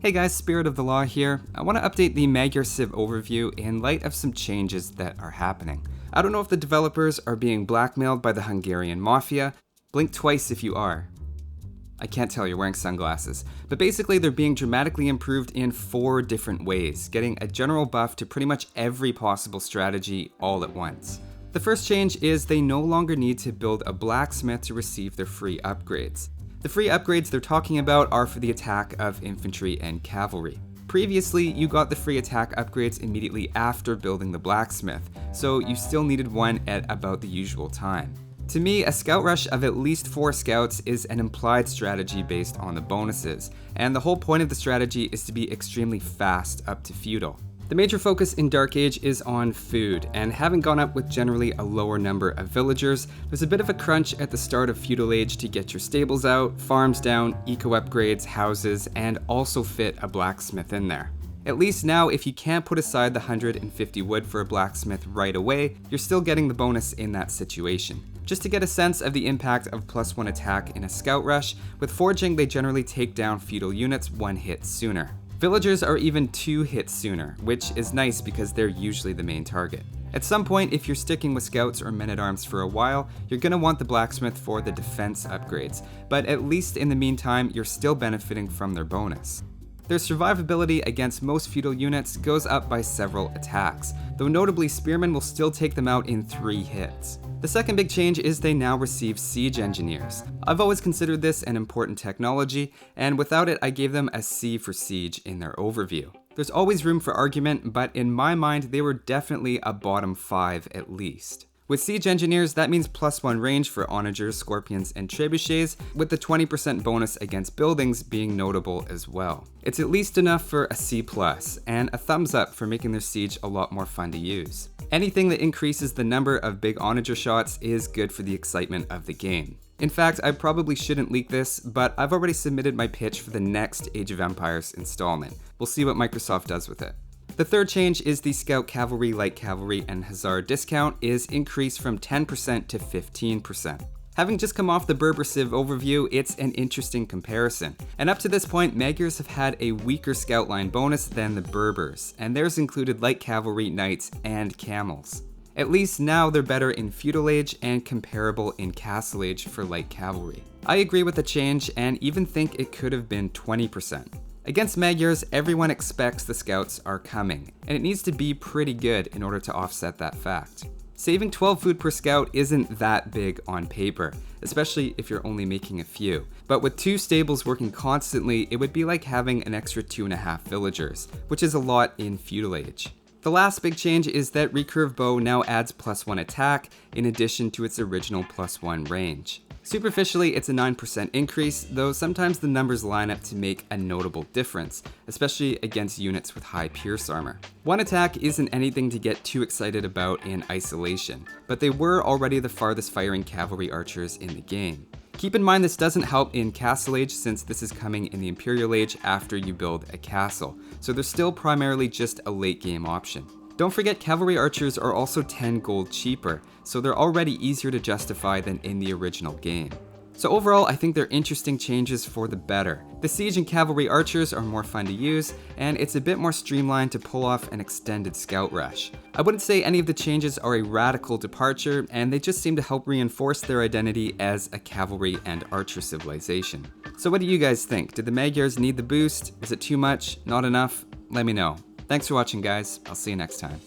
Hey guys, Spirit of the Law here. I want to update the Magyars Civ overview in light of some changes that are happening. I don't know if the developers are being blackmailed by the Hungarian mafia. Blink twice if you are. I can't tell, you're wearing sunglasses. But basically they're being dramatically improved in 4 different ways, getting a general buff to pretty much every possible strategy all at once. The first change is they no longer need to build a blacksmith to receive their free upgrades. The free upgrades they're talking about are for the attack of infantry and cavalry. Previously, you got the free attack upgrades immediately after building the blacksmith, so you still needed one at about the usual time. To me, a scout rush of at least 4 scouts is an implied strategy based on the bonuses, and the whole point of the strategy is to be extremely fast up to feudal. The major focus in Dark Age is on food, and having gone up with generally a lower number of villagers, there's a bit of a crunch at the start of Feudal Age to get your stables out, farms down, eco upgrades, houses, and also fit a blacksmith in there. At least now, if you can't put aside the 150 wood for a blacksmith right away, you're still getting the bonus in that situation. Just to get a sense of the impact of +1 attack in a scout rush, with forging they generally take down feudal units 1 hit sooner. Villagers are even 2 hits sooner, which is nice because they're usually the main target. At some point, if you're sticking with scouts or men-at-arms for a while, you're gonna want the blacksmith for the defense upgrades, but at least in the meantime, you're still benefiting from their bonus. Their survivability against most feudal units goes up by several attacks, though notably spearmen will still take them out in 3 hits. The second big change is they now receive siege engineers. I've always considered this an important technology, and without it I gave them a C for siege in their overview. There's always room for argument, but in my mind they were definitely a bottom 5 at least. With siege engineers, that means +1 range for onagers, scorpions, and trebuchets, with the 20% bonus against buildings being notable as well. It's at least enough for a C+, and a thumbs up for making their siege a lot more fun to use. Anything that increases the number of big onager shots is good for the excitement of the game. In fact, I probably shouldn't leak this, but I've already submitted my pitch for the next Age of Empires installment. We'll see what Microsoft does with it. The third change is the Scout Cavalry, Light Cavalry, and Hussar discount is increased from 10% to 15%. Having just come off the Berber Civ overview, it's an interesting comparison. And up to this point, Magyars have had a weaker scout line bonus than the Berbers, and theirs included Light Cavalry, Knights, and Camels. At least now they're better in Feudal Age and comparable in Castle Age for Light Cavalry. I agree with the change and even think it could have been 20%. Against Magyars, everyone expects the scouts are coming, and it needs to be pretty good in order to offset that fact. Saving 12 food per scout isn't that big on paper, especially if you're only making a few. But with 2 stables working constantly, it would be like having an extra 2.5 villagers, which is a lot in Feudal Age. The last big change is that Recurve Bow now adds +1 attack in addition to its original +1 range. Superficially, it's a 9% increase, though sometimes the numbers line up to make a notable difference, especially against units with high pierce armor. 1 attack isn't anything to get too excited about in isolation, but they were already the farthest firing cavalry archers in the game. Keep in mind this doesn't help in Castle Age since this is coming in the Imperial Age after you build a castle, so they're still primarily just a late game option. Don't forget cavalry archers are also 10 gold cheaper, so they're already easier to justify than in the original game. So overall, I think they're interesting changes for the better. The siege and cavalry archers are more fun to use, and it's a bit more streamlined to pull off an extended scout rush. I wouldn't say any of the changes are a radical departure, and they just seem to help reinforce their identity as a cavalry and archer civilization. So what do you guys think? Did the Magyars need the boost? Was it too much? Not enough? Let me know. Thanks for watching, guys. I'll see you next time.